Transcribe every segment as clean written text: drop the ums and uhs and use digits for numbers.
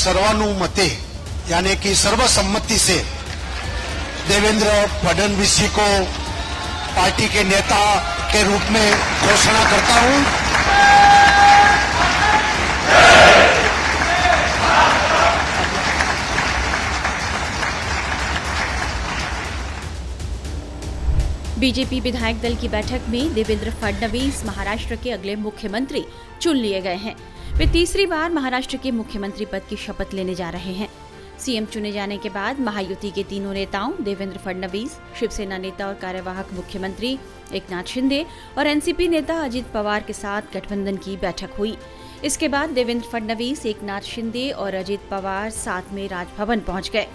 सर्वानुमते यानी कि सर्वसम्मति से देवेंद्र फडणवीस जी को पार्टी के नेता के रूप में घोषणा करता हूं। बीजेपी विधायक दल की बैठक में देवेंद्र फडणवीस महाराष्ट्र के अगले मुख्यमंत्री चुन लिए गए हैं। वे तीसरी बार महाराष्ट्र के मुख्यमंत्री पद की शपथ लेने जा रहे हैं। सीएम चुने जाने के बाद महायुति के तीनों नेताओं देवेंद्र फडणवीस, शिवसेना नेता और कार्यवाहक मुख्यमंत्री एकनाथ शिंदे और एनसीपी नेता अजित पवार के साथ गठबंधन की बैठक हुई। इसके बाद देवेंद्र फडणवीस, एकनाथ शिंदे और अजित पवार साथ में राजभवन पहुंच गए।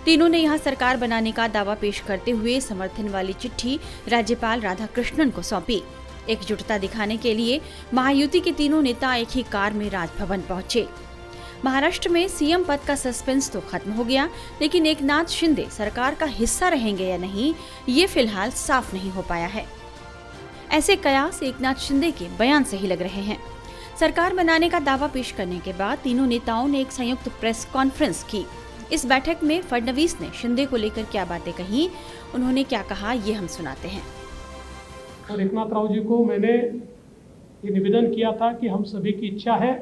तीनों ने यहां सरकार बनाने का दावा पेश करते हुए समर्थन वाली चिट्ठी राज्यपाल राधाकृष्णन को सौंपी। एकजुटता दिखाने के लिए महायुति के तीनों नेता एक ही कार में राजभवन पहुंचे। महाराष्ट्र में सीएम पद का सस्पेंस तो खत्म हो गया, लेकिन एकनाथ शिंदे सरकार का हिस्सा रहेंगे या नहीं, ये फिलहाल साफ नहीं हो पाया है। ऐसे कयास एकनाथ शिंदे के बयान से ही लग रहे हैं। सरकार बनाने का दावा पेश करने के बाद तीनों नेताओं ने एक संयुक्त प्रेस कॉन्फ्रेंस की। इस बैठक में फडणवीस ने शिंदे को लेकर क्या बातें कही, उन्होंने क्या कहा, ये हम सुनाते हैं। और एकनाथ राव जी को मैंने ये निवेदन किया था कि हम सभी की इच्छा है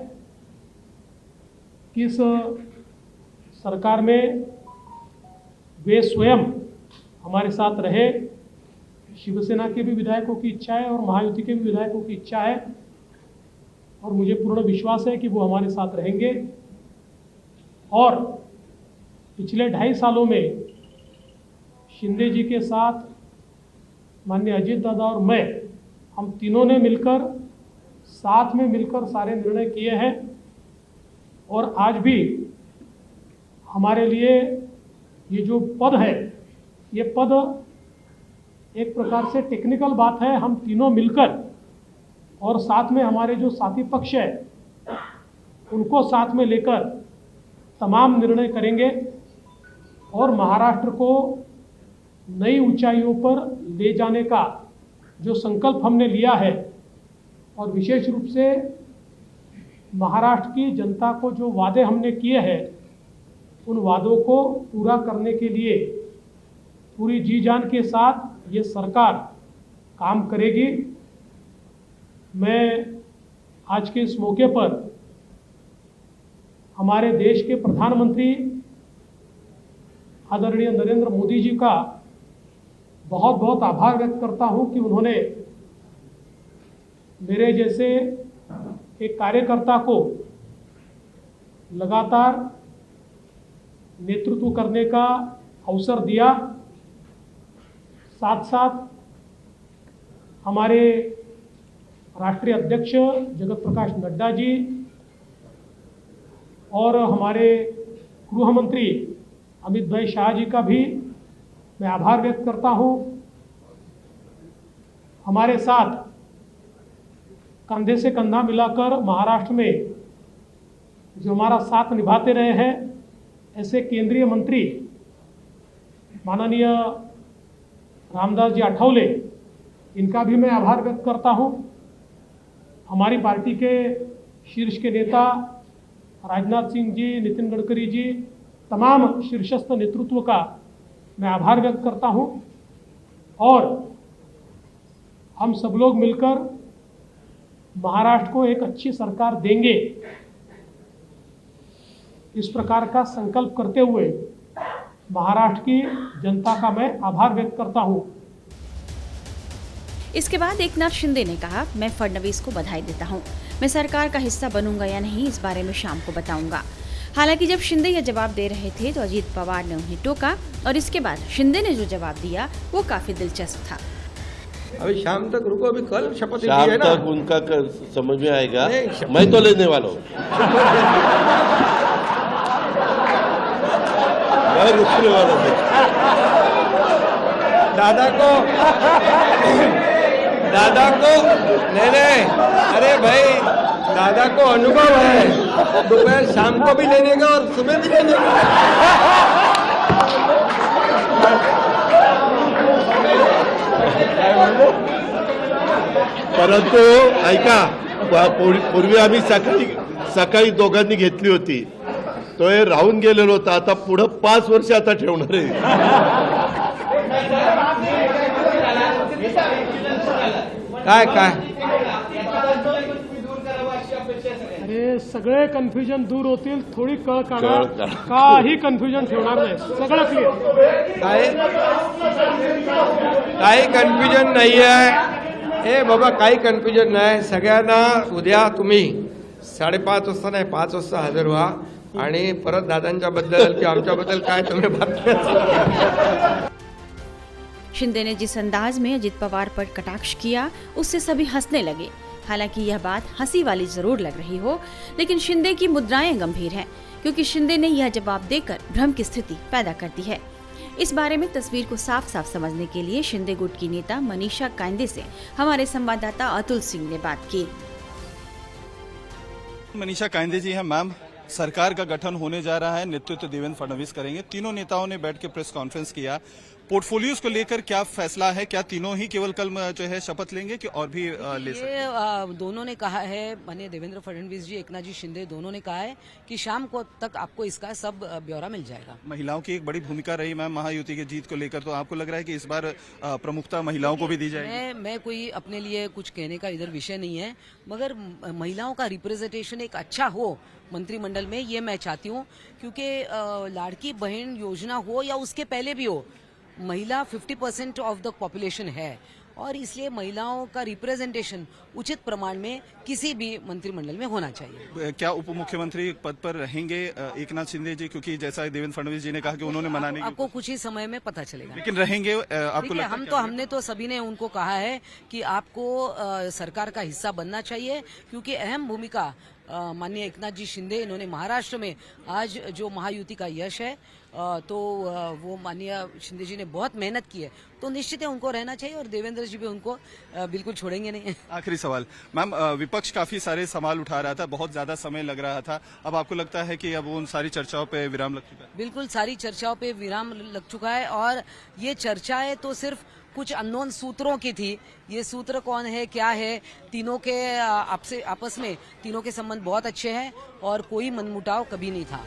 कि इस सरकार में वे स्वयं हमारे साथ रहे। शिवसेना के भी विधायकों की इच्छा है और महायुति के भी विधायकों की इच्छा है और मुझे पूर्ण विश्वास है कि वो हमारे साथ रहेंगे। और पिछले 2.5 सालों में शिंदे जी के साथ माननीय अजित दादा और मैं, हम तीनों ने मिलकर साथ में मिलकर सारे निर्णय किए हैं और आज भी हमारे लिए ये जो पद है, ये पद एक प्रकार से टेक्निकल बात है। हम तीनों मिलकर और साथ में हमारे जो साथी पक्ष है उनको साथ में लेकर तमाम निर्णय करेंगे और महाराष्ट्र को नई ऊंचाइयों पर ले जाने का जो संकल्प हमने लिया है और विशेष रूप से महाराष्ट्र की जनता को जो वादे हमने किए हैं उन वादों को पूरा करने के लिए पूरी जी जान के साथ ये सरकार काम करेगी। मैं आज के इस मौके पर हमारे देश के प्रधानमंत्री आदरणीय नरेंद्र मोदी जी का बहुत बहुत आभार व्यक्त करता हूं कि उन्होंने मेरे जैसे एक कार्यकर्ता को लगातार नेतृत्व करने का अवसर दिया। साथ साथ हमारे राष्ट्रीय अध्यक्ष जगत प्रकाश नड्डा जी और हमारे गृह मंत्री अमित भाई शाह जी का भी मैं आभार व्यक्त करता हूं। हमारे साथ कंधे से कंधा मिलाकर महाराष्ट्र में जो हमारा साथ निभाते रहे हैं ऐसे केंद्रीय मंत्री माननीय रामदास जी आठवले, इनका भी मैं आभार व्यक्त करता हूं। हमारी पार्टी के शीर्ष के नेता राजनाथ सिंह जी, नितिन गडकरी जी, तमाम शीर्षस्थ नेतृत्व का मैं आभार व्यक्त करता हूं और हम सब लोग मिलकर महाराष्ट्र को एक अच्छी सरकार देंगे, इस प्रकार का संकल्प करते हुए महाराष्ट्र की जनता का मैं आभार व्यक्त करता हूं। इसके बाद एकनाथ शिंदे ने कहा, मैं फडणवीस को बधाई देता हूं। मैं सरकार का हिस्सा बनूंगा या नहीं, इस बारे में शाम को बताऊंगा। हालांकि जब शिंदे यह जवाब दे रहे थे तो अजित पवार ने उन्हें टोका और इसके बाद शिंदे ने जो जवाब दिया वो काफी दिलचस्प था। अभी शाम तक रुको, अभी कल शपथ शाम है ना? तक उनका समझ में आएगा। मैं तो लेने वाला हूँ। मैं रुकने वाला हूँ। दादा को नहीं, अरे भाई दादा को अनुभव है, दोपहर शाम को भी लेने का और सुबह भी लेने का। परंतु ऐका, पूर्वी आम्ही सकाळी दोघांनी घेतली होती, तो हे राहून गेलेलो होता, आता पुढं 5 वर्ष आता ठेवणार आहे. काय काय अरे सगळे कन्फ्युजन दूर होतील, थोडी कळ काढा. कळ काढा. काही कन्फ्युजन ठेवणार नाही, सगळं क्लिअर. काही कन्फ्युजन नाही आहे. ए बाबा काही कन्फ्युजन नाही. सगळ्यांना उद्या तुम्ही 5:30 वाजता नाही 5 वाजता हजर व्हा आणि परत दादांच्या बद्दल किंवा आमच्याबद्दल काय तुम्ही बातम्या. शिंदे ने जिस अंदाज में अजित पवार पर कटाक्ष किया उससे सभी हंसने लगे. हालांकि यह बात हंसी वाली जरूर लग रही हो, लेकिन शिंदे की मुद्राएं गंभीर हैं, क्योंकि शिंदे ने यह जवाब देकर भ्रम की स्थिति पैदा कर दी है. इस बारे में तस्वीर को साफ साफ समझने के लिए शिंदे गुट की नेता मनीषा कांदे से हमारे संवाददाता अतुल सिंह ने बात की. मनीषा कांदे जी हैं. मैम, सरकार का गठन होने जा रहा है, नेतृत्व देवेंद्र फडणवीस करेंगे. तीनों नेताओं ने बैठ के प्रेस कॉन्फ्रेंस किया. पोर्टफोलियोज को लेकर क्या फैसला है? क्या तीनों ही केवल कल जो है शपथ लेंगे कि और भी ले सकते हैं? ये दोनों ने कहा है, माननीय देवेंद्र फडणवीस जी, एकनाथ जी शिंदे दोनों ने कहा है कि शाम को तक आपको इसका सब ब्यौरा मिल जाएगा. महिलाओं की एक बड़ी भूमिका रही मैम महायुति की जीत को लेकर, तो आपको लग रहा है कि इस बार प्रमुखता महिलाओं को भी दी जाएगी? मैं कोई अपने लिए कुछ कहने का इधर विषय नहीं है, मगर महिलाओं का रिप्रेजेंटेशन एक अच्छा हो मंत्रिमंडल में, ये मैं चाहती हूँ. क्योंकि लाड़की बहन योजना हो या उसके पहले भी हो, महिला 50% ऑफ द पॉपुलेशन है और इसलिए महिलाओं का रिप्रेजेंटेशन उचित प्रमाण में किसी भी मंत्रिमंडल में होना चाहिए. क्या उप मुख्यमंत्री पद पर रहेंगे एकनाथ शिंदे जी? क्योंकि जैसा देवेंद्र फडणवीस जी ने कहा कि उन्होंने मनाने आपको कुछ ही समय में पता चलेगा. लेकिन रहेंगे आपको लगता है? हमने तो सभी ने उनको कहा है कि आपको सरकार का हिस्सा बनना चाहिए, क्योंकि अहम भूमिका माननीय एकनाथ जी शिंदे, इन्होंने महाराष्ट्र में आज जो महायुति का यश है, तो वो माननीय शिंदे जी ने बहुत मेहनत की है, तो निश्चित है उनको रहना चाहिए और देवेंद्र जी भी उनको बिल्कुल छोड़ेंगे नहीं. आखिरी सवाल मैम, विपक्ष काफी सारे सवाल उठा रहा था, बहुत ज्यादा समय लग रहा था, अब आपको लगता है कि अब उन सारी चर्चाओं पे विराम लग चुका है? बिल्कुल सारी चर्चाओं पे विराम लग चुका है और ये चर्चाएं तो सिर्फ कुछ अननोन सूत्रों की थी. ये सूत्र कौन है, क्या है, तीनों के आपस में तीनों के संबंध बहुत अच्छे हैं और कोई मनमुटाव कभी नहीं था.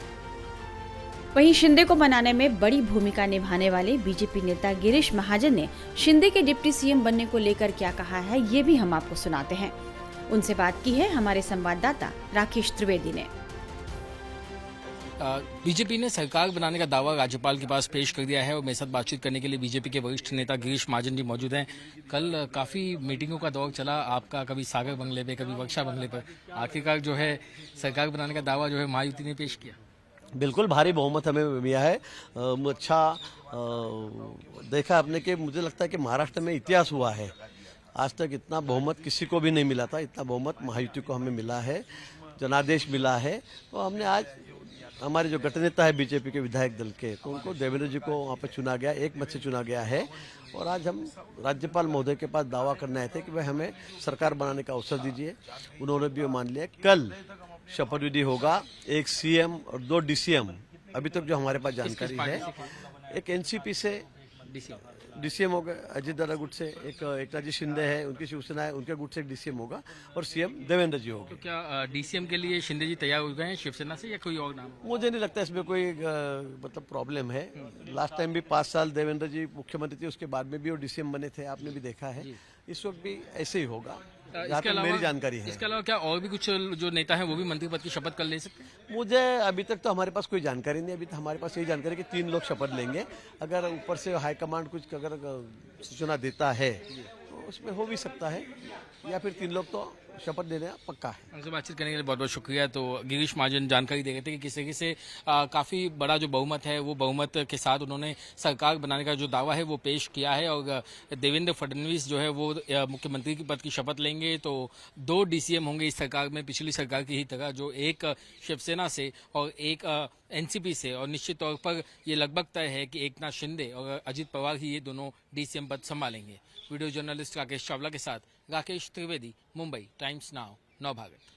वहीं शिंदे को बनाने में बड़ी भूमिका निभाने वाले बीजेपी नेता गिरीश महाजन ने शिंदे के डिप्टी सीएम बनने को लेकर क्या कहा है, ये भी हम आपको सुनाते हैं. उनसे बात की है हमारे संवाददाता राकेश त्रिवेदी ने. बीजेपी ने सरकार बनाने का दावा राज्यपाल के पास पेश कर दिया है और मेरे साथ बातचीत करने के लिए बीजेपी के वरिष्ठ नेता गिरीश महाजन जी मौजूद हैं. कल काफी मीटिंगों का दौर चला आपका, कभी सागर बंगले पे, कभी वर्षा बंगले पर. आखिरकार जो है सरकार बनाने का दावा जो है महायुति ने पेश किया. बिल्कुल भारी बहुमत हमें मिला है. अच्छा देखा आपने कि मुझे लगता है कि महाराष्ट्र में इतिहास हुआ है, आज तक इतना बहुमत किसी को भी नहीं मिला था. इतना बहुमत महायुति को हमें मिला है, जनादेश मिला है. तो हमने आज हमारे जो गठनेता है बीजेपी के विधायक दल के, तो उनको देवेंद्र जी को वहाँ पर चुना गया, एक मत से चुना गया है. और आज हम राज्यपाल महोदय के पास दावा करने आए थे कि भाई हमें सरकार बनाने का अवसर दीजिए. उन्होंने भी मान लिया. कल शपथ विधि होगा, एक सीएम और 2 डीसीएम अभी तक जो हमारे पास जानकारी है. एक एनसीपी से डीसीएम होगा, अजित दादा गुट से एक एकनाथ जी शिंदे है, उनकी शिवसेना है, उनके गुट से एक डीसीएम होगा और सीएम देवेंद्र जी होंगे. तो क्या डीसीएम के लिए शिंदे जी तैयार हो गए हैं शिवसेना से या कोई और नाम? मुझे नहीं लगता इसमें कोई मतलब प्रॉब्लम है. लास्ट टाइम भी 5 साल देवेंद्र जी मुख्यमंत्री थे, उसके बाद में भी वो डीसीएम बने थे, आपने भी देखा है. इस वक्त भी ऐसे ही होगा, जहाँ तक मेरी जानकारी है. इसके अलावा क्या और भी कुछ जो नेता हैं वो भी मंत्री पद की शपथ कर ले सकते हैं? मुझे अभी तक तो हमारे पास कोई जानकारी नहीं. अभी तो हमारे पास यही जानकारी है कि 3 लोग शपथ लेंगे. अगर ऊपर से हाईकमांड कुछ अगर सूचना देता है तो उसमें हो भी सकता है, या फिर 3 लोग तो शपथ देने पक्का है. हमसे बातचीत करने के लिए बहुत बहुत शुक्रिया. तो गिरीश महाजन जानकारी दे रहे थे कि किस तरीके से काफी बड़ा जो बहुमत है वो बहुमत के साथ उन्होंने सरकार बनाने का जो दावा है वो पेश किया है और देवेंद्र फडणवीस जो है वो मुख्यमंत्री के पद की शपथ लेंगे. तो 2 डीसीएम होंगे इस सरकार में, पिछली सरकार की ही तरह, जो एक शिवसेना से और एक एनसीपी से. और निश्चित तौर पर ये लगभग तय है कि एकनाथ शिंदे और अजित पवार ही ये दोनों डीसीएम पद संभालेंगे. वीडियो जर्नलिस्ट राकेश चावला के साथ राकेश त्रिवेदी, मुंबई टाइम्स नाउ, नवभारत.